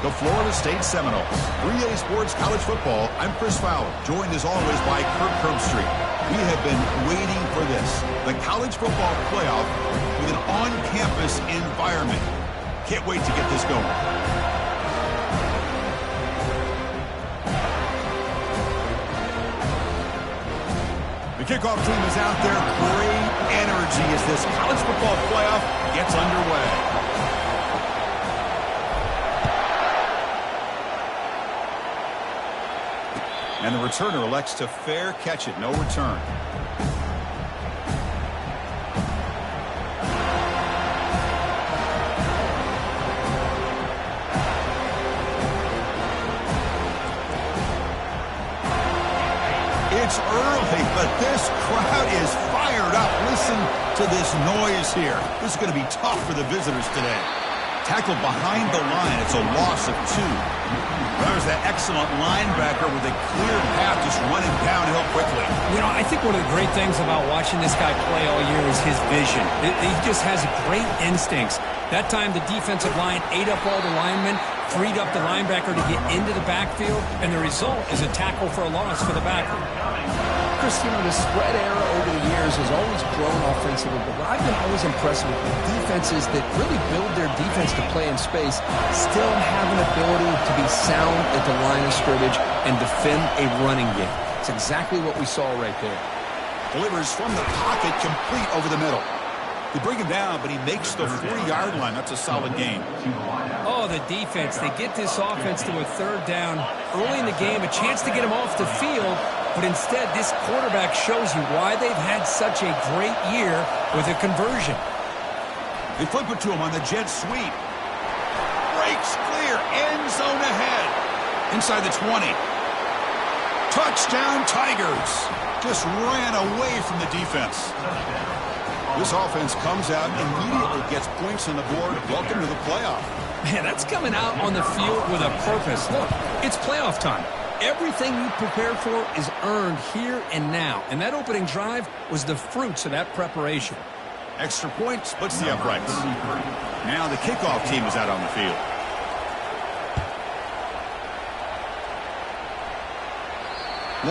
the Florida State Seminoles. 3A Sports College Football, I'm Chris Fowler, joined as always by Kirk Herbstreit. We have been waiting for this, the college football playoff with an on-campus environment. Can't wait to get this going. The kickoff team is out there. Great energy as this college football playoff gets underway. And the returner elects to fair catch it. No return. It's early, but this crowd is fired up. Listen to this noise here. This is going to be tough for the visitors today. Tackled behind the line. It's a loss of 2. There's that excellent linebacker with a clear path just running downhill quickly. You know, I think one of the great things about watching this guy play all year is his vision. He just has great instincts. That time the defensive line ate up all the linemen, freed up the linebacker to get into the backfield, and the result is a tackle for a loss for the backer. Chris, you know, the spread era over the years has always grown offensively, but I've been always impressed with the defenses that really build their defense to play in space, still have an ability to be sound at the line of scrimmage and defend a running game. It's exactly what we saw right there. Delivers from the pocket, complete over the middle. They bring him down, but he makes the 40-yard line. That's a solid gain. Oh, the defense. They get this offense to a 3rd down early in the game, a chance to get him off the field, but instead this quarterback shows you why they've had such a great year with a conversion. They flip it to him on the jet sweep. Breaks clear, end zone ahead. Inside the 20. Touchdown Tigers. Just ran away from the defense. This offense comes out, immediately gets points on the board. Welcome to the playoff. Man, that's coming out on the field with a purpose. Look, it's playoff time. Everything you prepare for is earned here and now. And that opening drive was the fruits of that preparation. Extra point splits the uprights. Now the kickoff team is out on the field.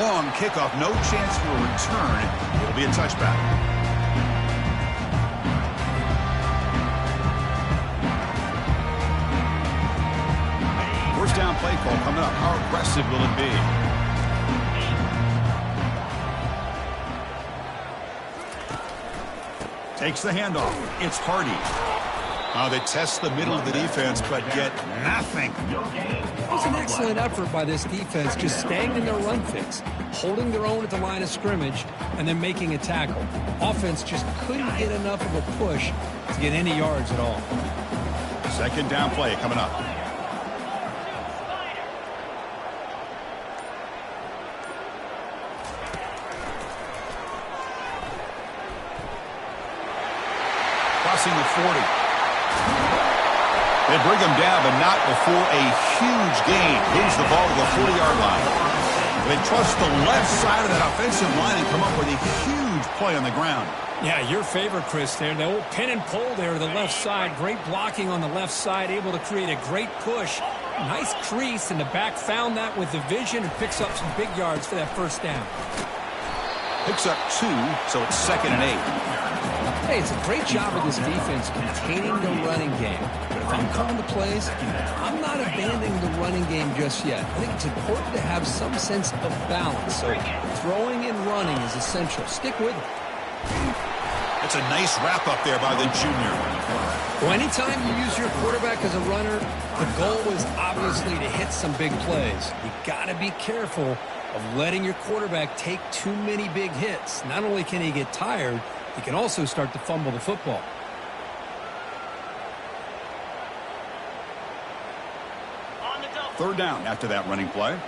Long kickoff, no chance for a return. It'll be a touchback. First down play call coming up. How aggressive will it be? Takes the handoff. It's Hardy. They test the middle of the defense, but get nothing. It was an excellent effort by this defense, just staying in their run fix, holding their own at the line of scrimmage, and then making a tackle. Offense just couldn't get enough of a push to get any yards at all. Second down play coming up. Crossing the 40. They bring him down, but not before a huge gain. Moves the ball to the 40-yard line. They trust the left side of that offensive line and come up with a huge play on the ground. Yeah, your favorite, Chris, there. The old pin and pull there to the left side. Great blocking on the left side, able to create a great push. Nice crease, and the back found that with the vision and picks up some big yards for that first down. Picks up 2, so it's 2nd and 8. Hey, it's a great job of this defense containing the running game. But if I'm calling the plays, I'm not abandoning the running game just yet. I think it's important to have some sense of balance. So throwing and running is essential. Stick with it. That's a nice wrap up there by the junior. Well, anytime you use your quarterback as a runner, the goal is obviously to hit some big plays. You got to be careful of letting your quarterback take too many big hits. Not only can he get tired, he can also start to fumble the football. Third down after that running play.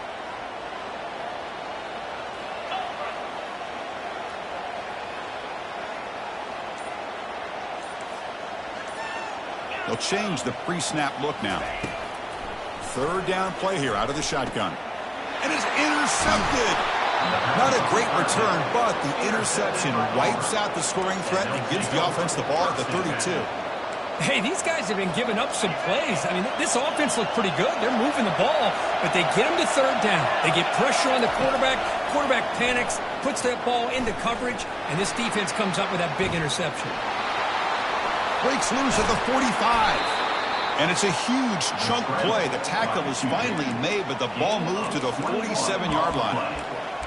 They'll change the pre-snap look now. Third down play here out of the shotgun. And it's intercepted. Not a great return, but the interception wipes out the scoring threat and gives the offense the ball at the 32. Hey, these guys have been giving up some plays. I mean, this offense looked pretty good. They're moving the ball, but they get them to third down. They get pressure on the quarterback. Quarterback panics, puts that ball into coverage, and this defense comes up with that big interception. Breaks loose at the 45. And it's a huge chunk play. The tackle is finally made, but the ball moved to the 47-yard line.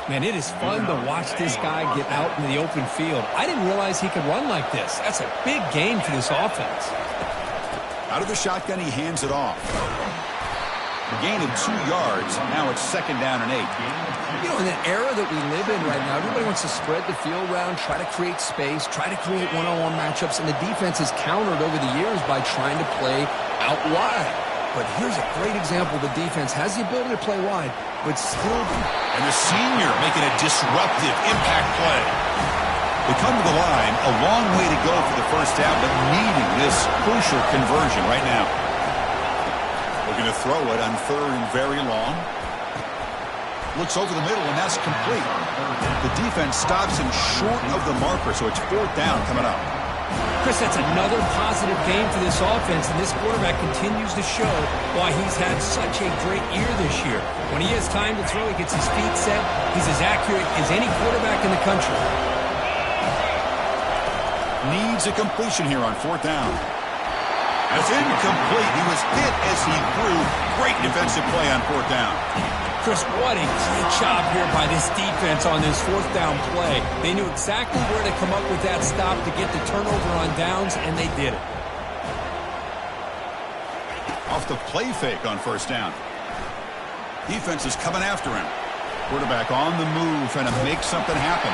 Man, it is fun to watch this guy get out in the open field. I didn't realize he could run like this. That's a big gain for this offense. Out of the shotgun, he hands it off. A gain of 2 yards. Now it's 2nd down and 8. You know, in the era that we live in right now, everybody wants to spread the field around, try to create space, try to create one-on-one matchups, and the defense has countered over the years by trying to play out wide. But here's a great example. The defense has the ability to play wide, but still... And the senior making a disruptive impact play. They come to the line, a long way to go for the first down, but needing this crucial conversion right now. Looking to throw it on 3rd and very long. Looks over the middle, and that's complete. The defense stops him short of the marker, so it's 4th down coming up. Chris, that's another positive game for this offense, and this quarterback continues to show why he's had such a great year this year. When he has time to throw, he gets his feet set. He's as accurate as any quarterback in the country. Needs a completion here on 4th down. That's incomplete. He was hit as he threw. Great defensive play on 4th down. Chris, what a great job here by this defense on this 4th down play. They knew exactly where to come up with that stop to get the turnover on downs, and they did it. Off the play fake on 1st down. Defense is coming after him. Quarterback on the move, trying to make something happen.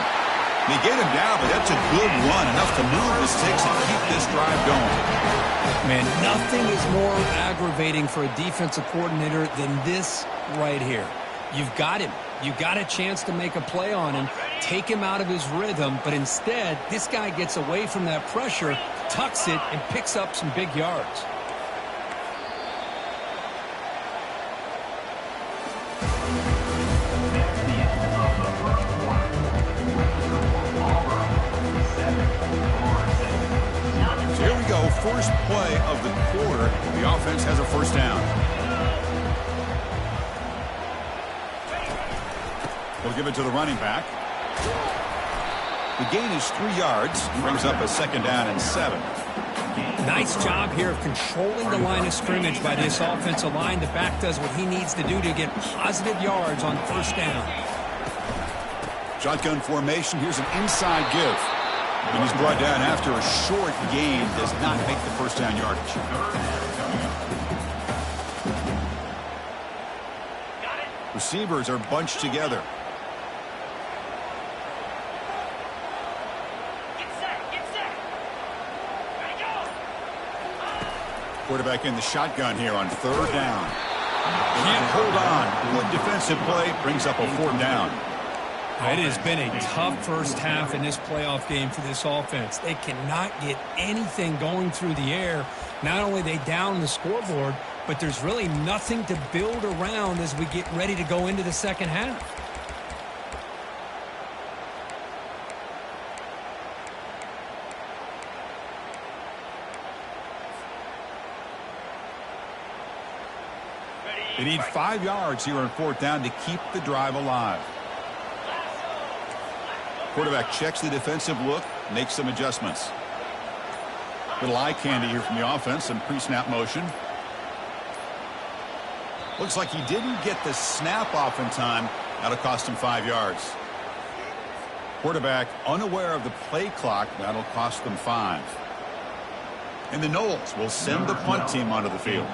They get him down, but that's a good run, enough to move the sticks and keep this drive going. Man, nothing is more aggravating for a defensive coordinator than this right here. You've got him. You've got a chance to make a play on him, take him out of his rhythm, but instead, this guy gets away from that pressure, tucks it, and picks up some big yards. First play of the quarter, the offense has a 1st down. They'll give it to the running back. The gain is 3 yards, brings up a 2nd down and 7. Nice job here of controlling the line of scrimmage by this offensive line. The back does what he needs to do to get positive yards on 1st down. Shotgun formation. Here's an inside give. And he's brought down after a short gain. Does not make the 1st down yardage. Receivers are bunched together. Quarterback in the shotgun here on 3rd down. Can't hold on. Good defensive play. Brings up a 4th down. It has been a tough first half in this playoff game for this offense. They cannot get anything going through the air. Not only are they down the scoreboard, but there's really nothing to build around as we get ready to go into the second half. They need 5 yards here on 4th down to keep the drive alive. Quarterback checks the defensive look, makes some adjustments. Little eye candy here from the offense, some pre-snap motion. Looks like he didn't get the snap off in time. That'll cost him 5 yards. Quarterback unaware of the play clock. That'll cost them 5. And the Noles will send the punt team onto the field.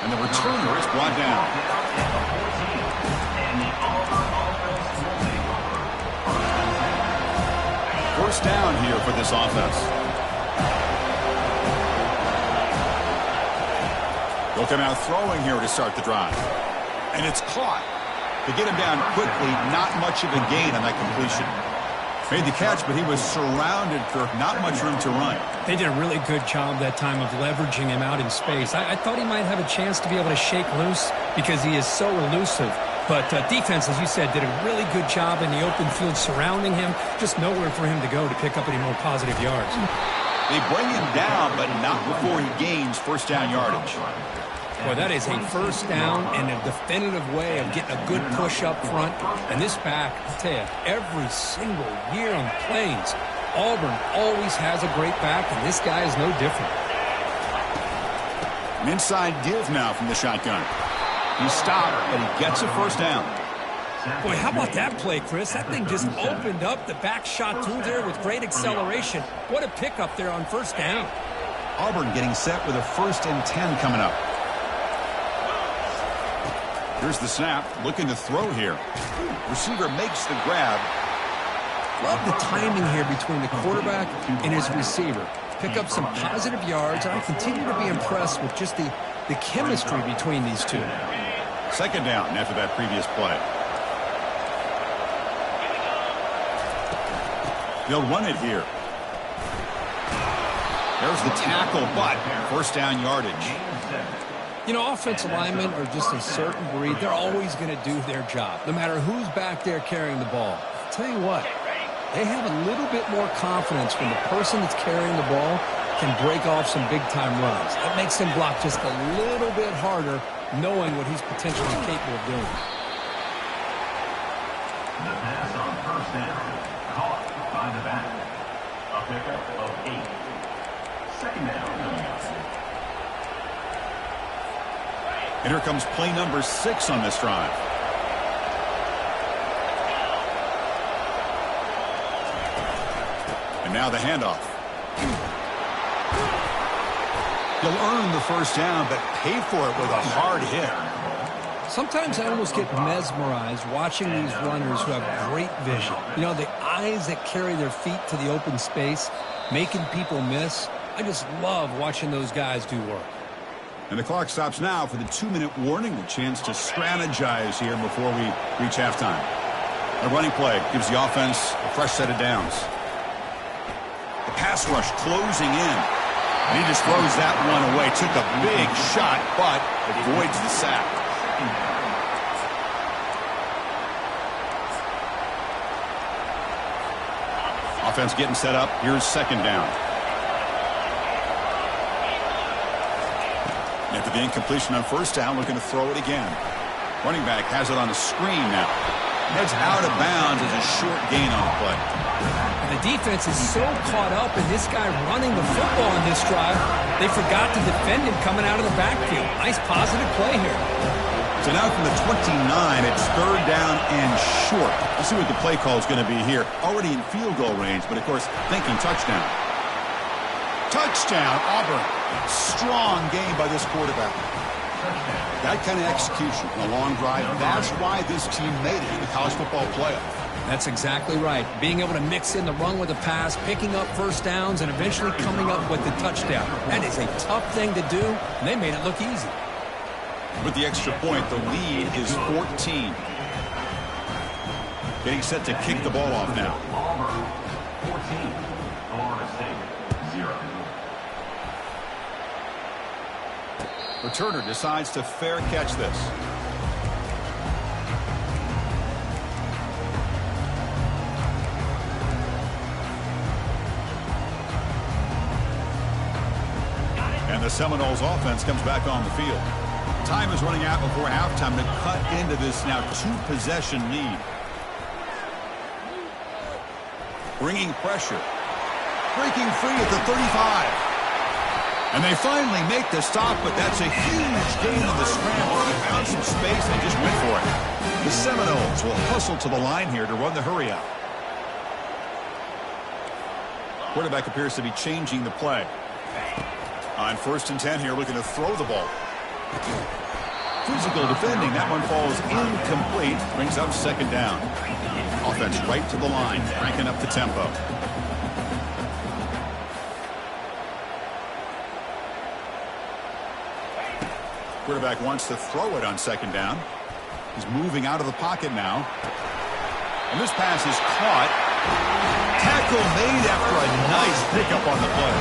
And the returner is brought down. First down here for this offense. They'll come out throwing here to start the drive. And it's caught. To get him down quickly, not much of a gain on that completion. Made the catch, but he was surrounded for not much room to run. They did a really good job that time of leveraging him out in space. I thought he might have a chance to be able to shake loose, because he is so elusive. But defense, as you said, did a really good job in the open field surrounding him. Just nowhere for him to go to pick up any more positive yards. They bring him down, but not before he gains first down yardage. Boy, that is a first down and a definitive way of getting a good push up front. And this back, I tell you, every single year on the Plains, Auburn always has a great back, and this guy is no different. An inside give now from the shotgun. He stopped, but he gets a first down. Boy, how about that play, Chris? That thing just opened up. The back shot through there with great acceleration. What a pickup there on first down. Auburn getting set with a 1st and 10 coming up. Here's the snap, looking to throw here. Receiver makes the grab. Love the timing here between the quarterback and his receiver. Pick up some positive yards, and I continue to be impressed with just the chemistry between these two. 2nd down after that previous play. They'll run it here. There's the tackle, but first down yardage. You know, offensive linemen are just a certain breed. They're always going to do their job, no matter who's back there carrying the ball. I'll tell you what, they have a little bit more confidence when the person that's carrying the ball can break off some big-time runs. That makes him block just a little bit harder, knowing what he's potentially capable of doing. The pass on first down, caught by the back. A pickup of 8. 2nd down coming up. And here comes play number 6 on this drive. And now the handoff. He'll earn the first down, but pay for it with a hard hit. Sometimes I almost get mesmerized watching these runners who have great vision. You know, the eyes that carry their feet to the open space, making people miss. I just love watching those guys do work. And the clock stops now for the 2-minute warning, a chance to strategize here before we reach halftime. A running play gives the offense a fresh set of downs. The pass rush closing in. And he just throws that one away. Took a big shot, but avoids the sack. Offense getting set up. Here's 2nd down. After the incompletion on first down, looking to throw it again. Running back has it on the screen now. Heads out of bounds as a short gain on the play. And the defense is so caught up in this guy running the football on this drive, they forgot to defend him coming out of the backfield. Nice positive play here. So now from the 29, it's 3rd down and short. Let's see what the play call is going to be here. Already in field goal range, but of course, thinking touchdown. Touchdown, Auburn. Strong game by this quarterback. That kind of execution on a long drive, that's why this team made it in the college football playoff. That's exactly right. Being able to mix in the run with the pass, picking up first downs, and eventually coming up with the touchdown. That is a tough thing to do, and they made it look easy. With the extra point, the lead is 14. Getting set to kick the ball off now. Auburn 14, Florida State 0. Returner decides to fair catch this. And the Seminoles offense comes back on the field. Time is running out before halftime to cut into this now 2-possession lead. Bringing pressure. Breaking free at the 35. And they finally make the stop, but that's a huge gain on the scramble. They found some space and just went for it. The Seminoles will hustle to the line here to run the hurry out. Quarterback appears to be changing the play. On 1st and 10 here, looking to throw the ball. Physical defending. That one falls incomplete. Brings up 2nd down. Offense right to the line, cranking up the tempo. Quarterback wants to throw it on 2nd down. He's moving out of the pocket now. And this pass is caught. Tackle made after a nice pickup on the play.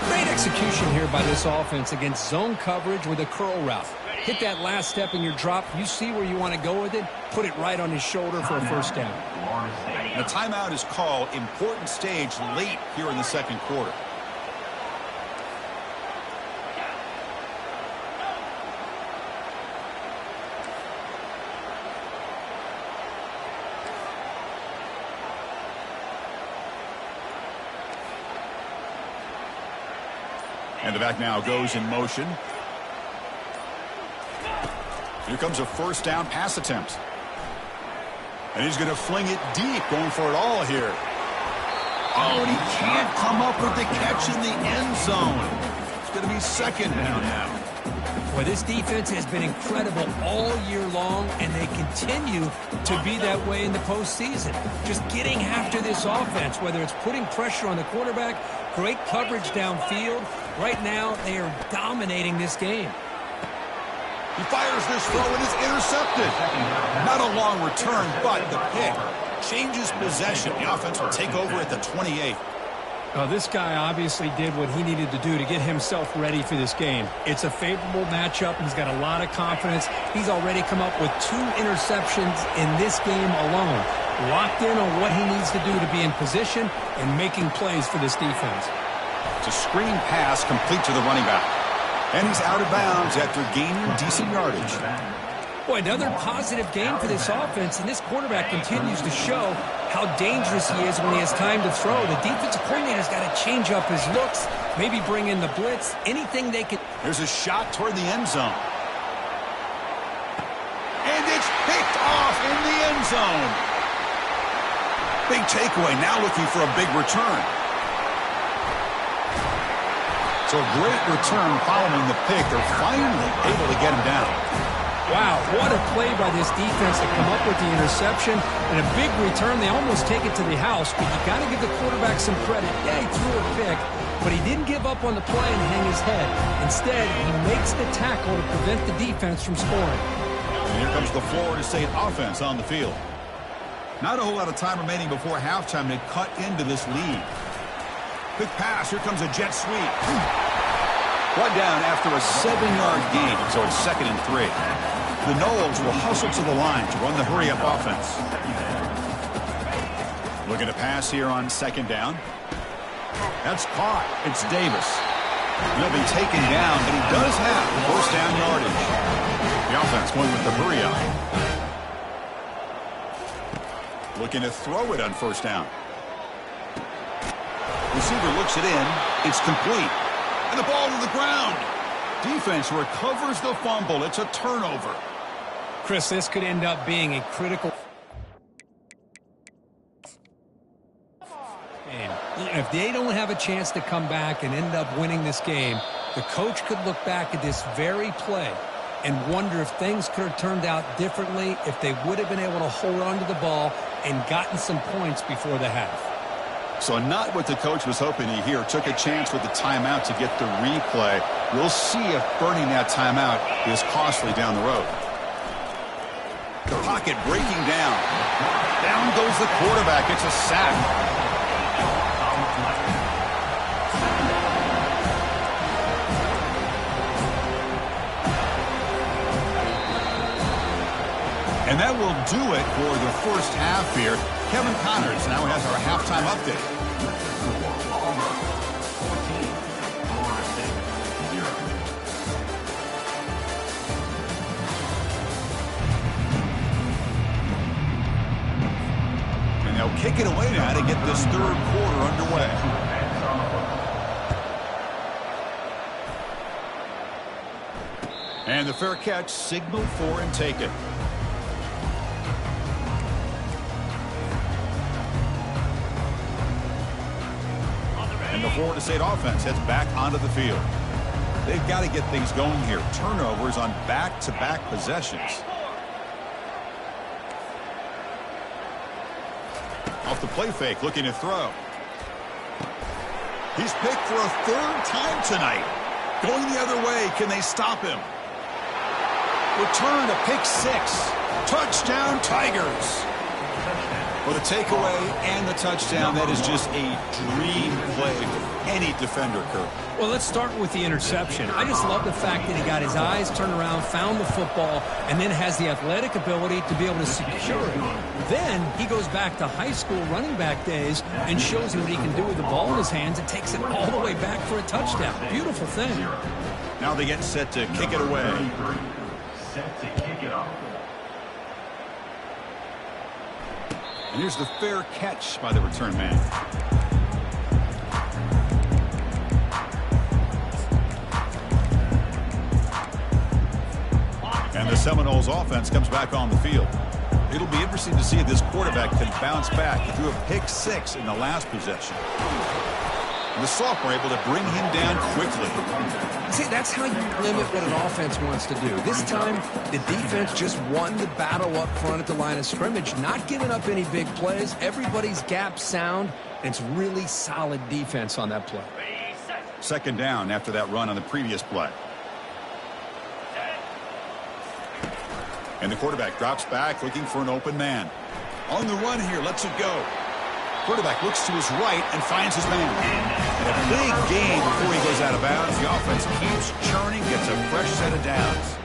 Great execution here by this offense against zone coverage with a curl route. Hit that last step in your drop. You see where you want to go with it, put it right on his shoulder for a first down. The timeout is called. Important stage late here in the second quarter. And the back now goes in motion. Here comes a first down pass attempt. And he's going to fling it deep, going for it all here. Oh, and he can't come up with the catch in the end zone. It's going to be second down now. Boy, this defense has been incredible all year long, and they continue to be that way in the postseason. Just getting after this offense, whether it's putting pressure on the quarterback, great coverage downfield. Right now, they are dominating this game. He fires this throw and is intercepted. Not a long return, but the pick changes possession. The offense will take over at the 28. This guy obviously did what he needed to do to get himself ready for this game. It's a favorable matchup. He's got a lot of confidence. He's already come up with 2 interceptions in this game alone. Locked in on what he needs to do to be in position and making plays for this defense. It's a screen pass complete to the running back. And he's out of bounds after gaining decent yardage. Boy, another positive game for this offense, and this quarterback continues to show how dangerous he is when he has time to throw. The defensive coordinator's got to change up his looks, maybe bring in the blitz, anything they can. There's a shot toward the end zone. And it's picked off in the end zone. Big takeaway, now looking for a big return. So a great return following the pick. They're finally able to get him down. Wow, what a play by this defense to come up with the interception and a big return. They almost take it to the house, but you got to give the quarterback some credit. Yeah, he threw a pick, but he didn't give up on the play and hang his head. Instead, he makes the tackle to prevent the defense from scoring. And here comes the Florida State offense on the field. Not a whole lot of time remaining before halftime to cut into this lead. Quick pass. Here comes a jet sweep. One down after a 7-yard gain, so it's 2nd and 3. The Noles will hustle to the line to run the hurry-up offense. Looking to pass here on 2nd down. That's caught. It's Davis. He'll be taken down, but he does have the first down yardage. The offense going with the hurry-up. Looking to throw it on 1st down. Receiver looks it in. It's complete. And the ball to the ground. Defense recovers the fumble. It's a turnover. Chris, this could end up being a critical game. If they don't have a chance to come back and end up winning this game, the coach could look back at this very play and wonder if things could have turned out differently, if they would have been able to hold on to the ball and gotten some points before the half. So not what the coach was hoping to hear. Took a chance with the timeout to get the replay. We'll see if burning that timeout is costly down the road. The pocket breaking down. Down goes the quarterback. It's a sack. And that will do it for the first half here. Kevin Connors now has our halftime update. And they'll kick it away now to get this 3rd quarter underway. And the fair catch signaled for and taken. And the Florida State offense heads back onto the field. They've got to get things going here. Turnovers on back-to-back possessions. Off the play fake, looking to throw. He's picked for a 3rd time tonight. Going the other way, can they stop him? Return to pick 6. Touchdown, Tigers. For the takeaway and the touchdown, that is just a dream play for any defender, Kirk. Well, let's start with the interception. I just love the fact that he got his eyes turned around, found the football, and then has the athletic ability to be able to secure it. Then he goes back to high school running back days and shows him what he can do with the ball in his hands and takes it all the way back for a touchdown. Beautiful thing. Now they get set to kick it away. Set to kick it off. And here's the fair catch by the return man. And the Seminoles offense comes back on the field. It'll be interesting to see if this quarterback can bounce back. He threw a pick-6 in the last possession. And the sophomore able to bring him down quickly. See, that's how you limit what an offense wants to do. This time, the defense just won the battle up front at the line of scrimmage, not giving up any big plays. Everybody's gap sound, and it's really solid defense on that play. Second down after that run on the previous play. And the quarterback drops back looking for an open man. On the run here, lets it go. Quarterback looks to his right and finds his man. And a big gain before he goes out of bounds. The offense keeps churning, gets a fresh set of downs.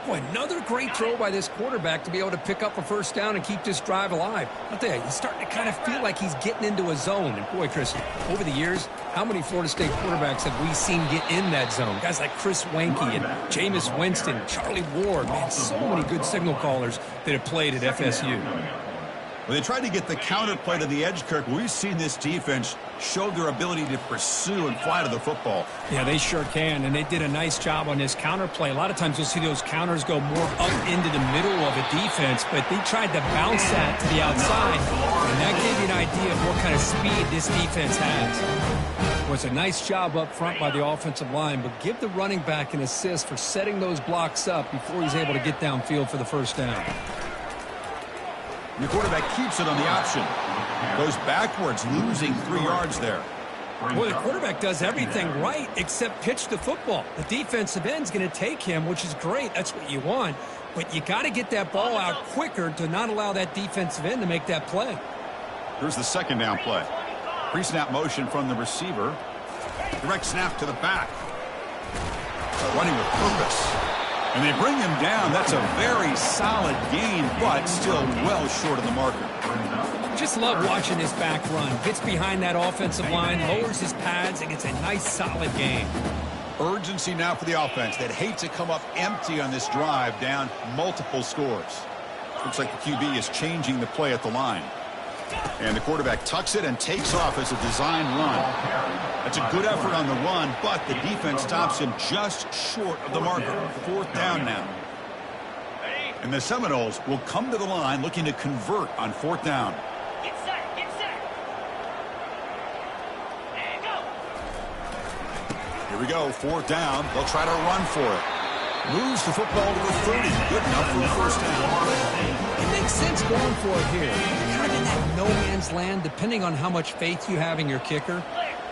Boy, another great throw by this quarterback to be able to pick up a first down and keep this drive alive. I'll tell you, he's starting to kind of feel like he's getting into a zone. And boy, Chris, over the years, how many Florida State quarterbacks have we seen get in that zone? Guys like Chris Weinke and Jameis Winston, Charlie Ward, man, so many good signal callers that have played at FSU. When they tried to get the counter play to the edge, Kirk, we've seen this defense show their ability to pursue and fly to the football. Yeah, they sure can, and they did a nice job on this counter play. A lot of times you'll see those counters go more up into the middle of a defense, but they tried to bounce that to the outside, and that gave you an idea of what kind of speed this defense has. It was a nice job up front by the offensive line, but give the running back an assist for setting those blocks up before he's able to get downfield for the first down. And the quarterback keeps it on the option. Goes backwards, losing 3 yards there. Boy, the quarterback does everything right except pitch the football. The defensive end's going to take him, which is great. That's what you want. But you got to get that ball out quicker to not allow that defensive end to make that play. Here's the second down play. Pre-snap motion from the receiver. Direct snap to the back. Running with purpose. And they bring him down. That's a very solid gain, but still well short of the marker. Just love watching this back run. Gets behind that offensive line, lowers his pads, and gets a nice solid gain. Urgency now for the offense. They'd hate to come up empty on this drive, down multiple scores. Looks like the QB is changing the play at the line. And the quarterback tucks it and takes off as a design run. That's a good effort on the run, but the defense stops him just short of the marker. 4th down now. And the Seminoles will come to the line looking to convert on 4th down. Get set, get set. And go. Here we go, 4th down. They'll try to run for it. Moves the football to the 30. Good enough for a first down. It makes sense going for it here. You're kind of in that no-man's land depending on how much faith you have in your kicker.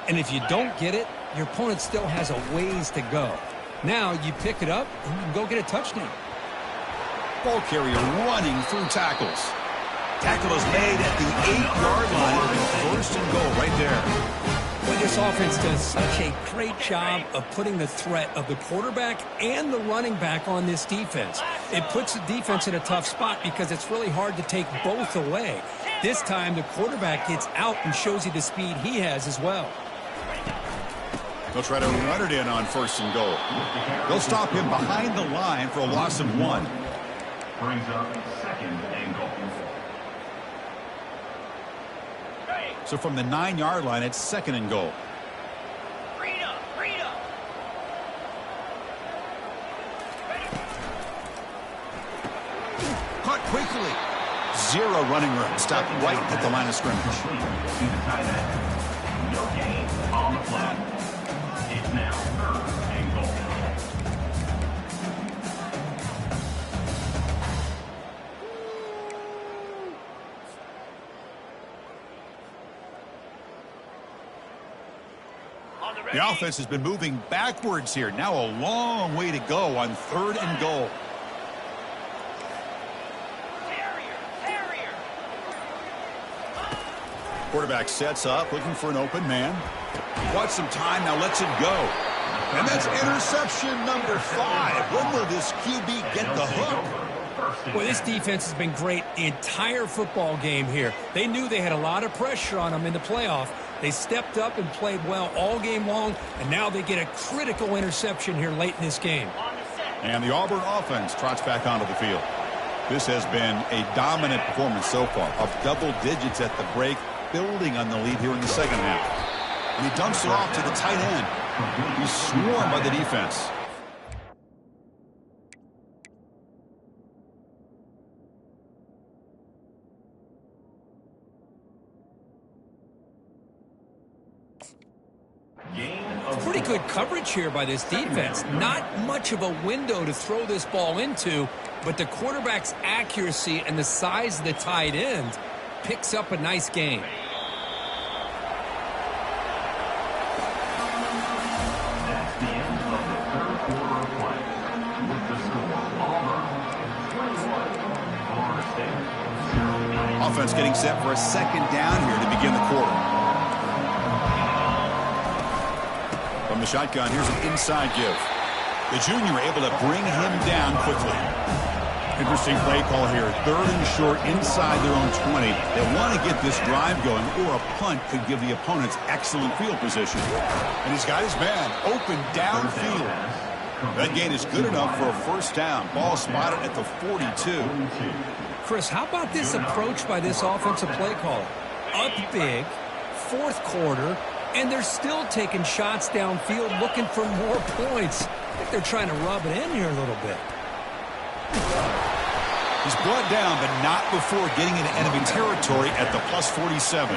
And if you don't get it, your opponent still has a ways to go. Now you pick it up and you can go get a touchdown. Ball carrier running through tackles. Tackle is made at the 8-yard line. It'll be 1st and goal right there. Well, this offense does such a great job of putting the threat of the quarterback and the running back on this defense. It puts the defense in a tough spot because it's really hard to take both away. This time, the quarterback gets out and shows you the speed he has as well. They'll try to run it in on 1st and goal. They'll stop him behind the line for a loss of 1. Brings up 2nd and goal. So from the 9-yard line, it's 2nd and goal. Read up, read up. Caught quickly. 0 running room. Stopped right at the line of scrimmage. To the tight end. No gain on the play. It's now 3rd and goal. The offense has been moving backwards here. Now a long way to go on 3rd and goal. Quarterback sets up, looking for an open man. Watch some time, now lets it go. And that's interception number 5. When will this QB get the hook? Well, this defense has been great the entire football game here. They knew they had a lot of pressure on them in the playoff. They stepped up and played well all game long, and now they get a critical interception here late in this game. And the Auburn offense trots back onto the field. This has been a dominant performance so far, up double digits at the break, building on the lead here in the second half. And he dumps it off to the tight end. He's swarmed by the defense. Pretty good coverage here by this defense. Not much of a window to throw this ball into, but the quarterback's accuracy and the size of the tight end picks up a nice game. That's the end of the third quarter of play. With the score, Auburn 21, Florida State 0. Offense getting set for a second down here to begin the quarter. From the shotgun, here's an inside give. The junior able to bring him down quickly. Interesting play call here. 3rd and short inside their own 20. They want to get this drive going, or a punt could give the opponents excellent field position. And he's got his man open downfield. That gain is good enough for a first down. Ball spotted at the 42. Chris, how about this approach by this offensive play caller? Up big, 4th quarter, and they're still taking shots downfield looking for more points. I think they're trying to rub it in here a little bit. He's brought down, but not before getting into enemy territory at the plus 47.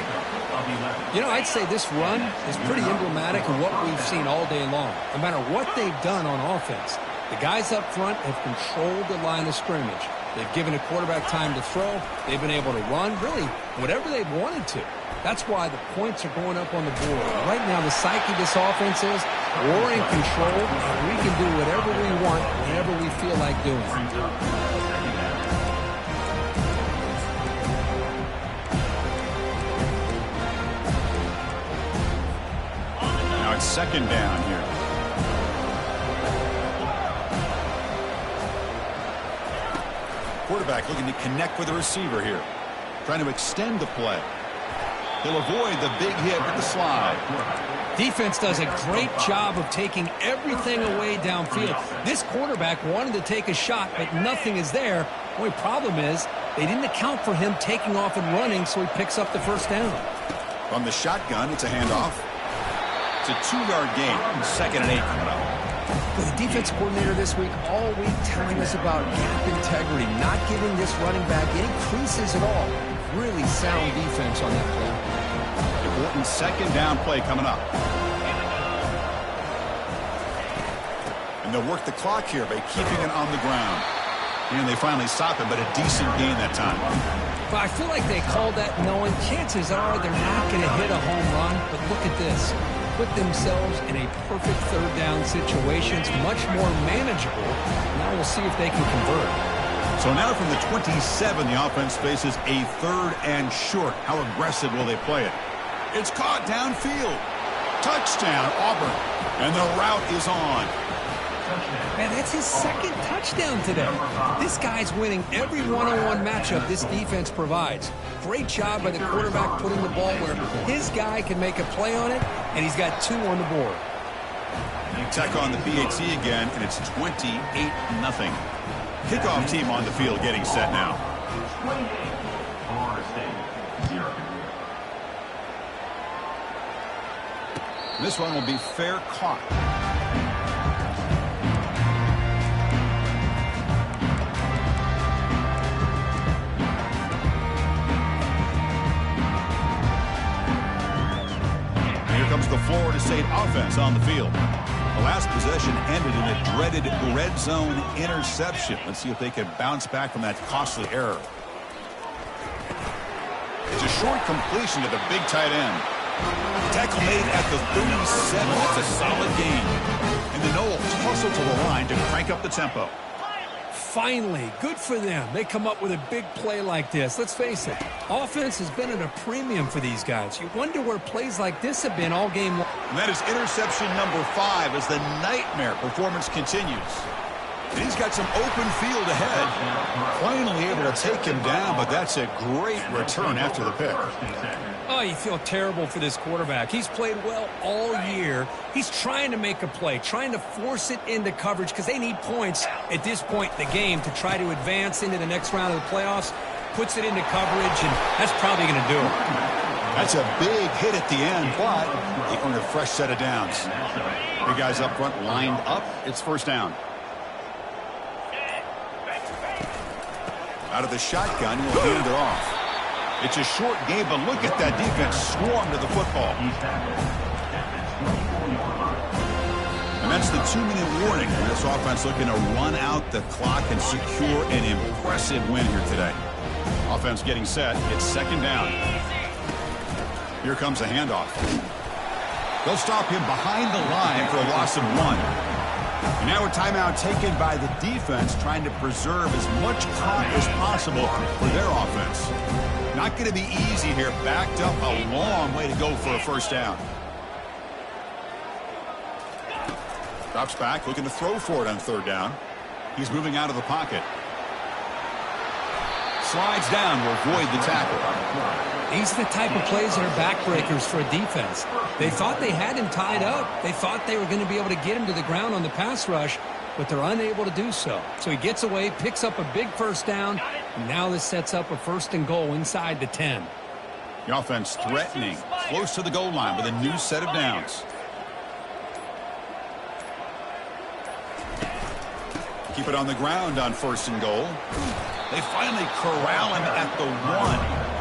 You know, I'd say this run is pretty emblematic of what we've seen all day long. No matter what they've done on offense, the guys up front have controlled the line of scrimmage. They've given a quarterback time to throw. They've been able to run, really, whatever they've wanted to. That's why the points are going up on the board. Right now, the psyche of this offense is we're in control, and we can do whatever we want whenever we feel like doing it. Now it's second down here. Quarterback looking to connect with the receiver here. Trying to extend the play. He'll avoid the big hit with the slide. Defense does a great job of taking everything away downfield. This quarterback wanted to take a shot, but nothing is there. The only problem is they didn't account for him taking off and running, so he picks up the first down. From the shotgun, it's a handoff. It's a 2-yard gain. 2nd and 8 coming up. The defense coordinator this week all week telling us about gap integrity, not giving this running back any creases at all. Really sound defense on that play. Important second down play coming up. And they'll work the clock here by keeping it on the ground. And they finally stop it, but a decent gain that time. But I feel like they called that knowing chances are they're not going to hit a home run. But look at this. Put themselves in a perfect 3rd down situation. It's much more manageable. Now we'll see if they can convert. So now from the 27, the offense faces a 3rd and short. How aggressive will they play it? It's caught downfield. Touchdown, Auburn. And the route is on. Man, that's his 2nd touchdown today. This guy's winning every one-on-one matchup this defense provides. Great job by the quarterback putting the ball where his guy can make a play on it, and he's got 2 on the board. Tech on the PAT again, and it's 28-0. Kickoff team on the field getting set now. 28, Florida State 0. This one will be fair caught. Here comes the Florida State offense on the field. The last possession ended in a dreaded red zone interception. Let's see if they can bounce back from that costly error. It's a short completion to the big tight end. Tackle made at the 37. That's a solid gain. And the Noles hustle to the line to crank up the tempo. finally, good for them. They come up with a big play like this. Let's face it, offense has been at a premium for these guys. You wonder where plays like this have been all game long. And that is interception number 5 as the nightmare performance continues. And he's got some open field ahead. Finally able to take him down, but that's a great return after the pick. Oh, you feel terrible for this quarterback. He's played well all year. He's trying to make a play, trying to force it into coverage because they need points at this point in the game to try to advance into the next round of the playoffs. Puts it into coverage, and that's probably going to do it. That's a big hit at the end, but they earn a fresh set of downs. The guys up front lined up. It's first down. Out of the shotgun, he'll hand it off. It's a short game, but look at that defense swarm to the football. And that's the 2-minute warning. This offense looking to run out the clock and secure an impressive win here today. Offense getting set. It's second down. Here comes a handoff. They'll stop him behind the line for a loss of 1. And now a timeout taken by the defense, trying to preserve as much clock as possible for their offense. Not going to be easy here. Backed up a long way to go for a first down. Drops back, looking to throw for it on third down. He's moving out of the pocket. Slides down to avoid the tackle. These are the type of plays that are backbreakers for a defense. They thought they had him tied up. They thought they were going to be able to get him to the ground on the pass rush, but they're unable to do so. So he gets away, picks up a big first down, and now this sets up a first and goal inside the 10. The offense threatening, close to the goal line with a new set of downs. Keep it on the ground on first and goal. They finally corral him at the 1.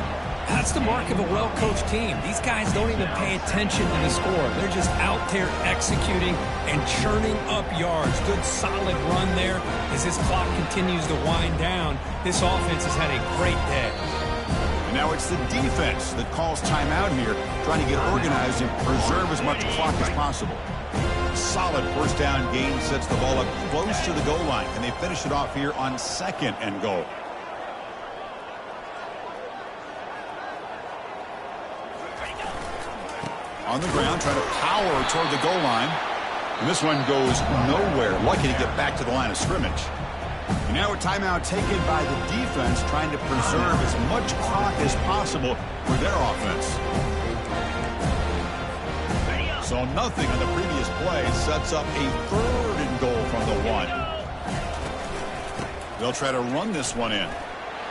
That's the mark of a well-coached team. These guys don't even pay attention to the score. They're just out there executing and churning up yards. Good, solid run there as this clock continues to wind down. This offense has had a great day. And now it's the defense that calls timeout here, trying to get organized and preserve as much clock as possible. Solid first down gain sets the ball up close to the goal line, and they finish it off here on second and goal. On the ground, trying to power toward the goal line. And this one goes nowhere. Lucky to get back to the line of scrimmage. And now a timeout taken by the defense, trying to preserve as much clock as possible for their offense. So nothing on the previous play sets up a third and goal from the 1. They'll try to run this one in.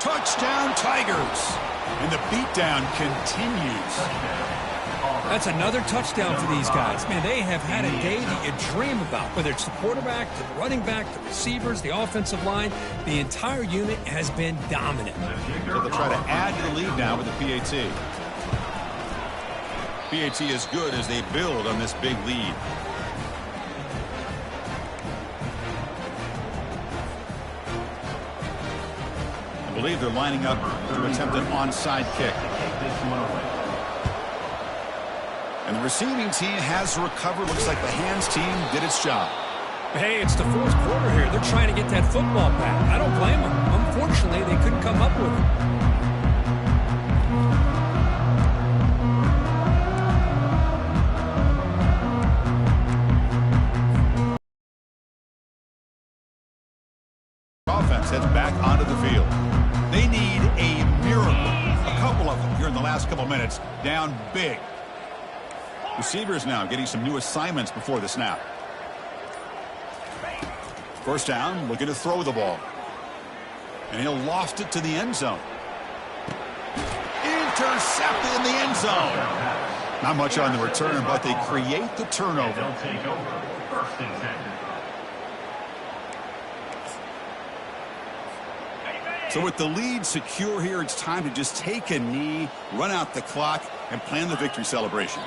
Touchdown, Tigers! And the beatdown continues. That's another touchdown for these guys. Man, they have had a day that you dream about, whether it's the quarterback, the running back, the receivers, the offensive line. The entire unit has been dominant. So they'll try to add to the lead now with the PAT. PAT is good as they build on this big lead. I believe they're lining up to attempt an onside kick. And the receiving team has recovered. Looks like the hands team did its job. Hey, it's the fourth quarter here. They're trying to get that football back. I don't blame them. Unfortunately, they couldn't come up with it. Offense heads back onto the field. They need a miracle. A couple of them here in the last couple minutes. Down big. Receivers now getting some new assignments before the snap. First down, looking to throw the ball. And he'll loft it to the end zone. Intercepted in the end zone. Not much on the return, but they create the turnover. They'll take over first and 10. So with the lead secure here, it's time to just take a knee, run out the clock, and plan the victory celebration.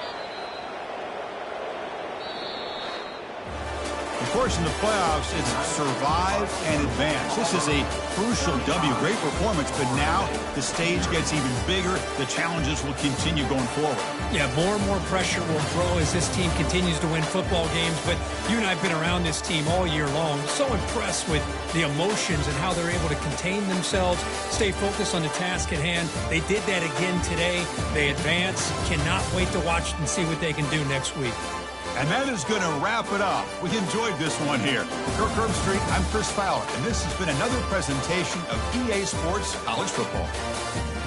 course, in the playoffs, it's survive and advance. This is a crucial W. Great performance, but now the stage gets even bigger. The challenges will continue going forward. Yeah, more and more pressure will grow as this team continues to win football games, but you and I have been around this team all year long. So impressed with the emotions and how they're able to contain themselves, stay focused on the task at hand. They did that again today. They advance. Cannot wait to watch and see what they can do next week. And that is going to wrap it up. We enjoyed this one here. Kirk Herbstreit, I'm Chris Fowler, and this has been another presentation of EA Sports College Football.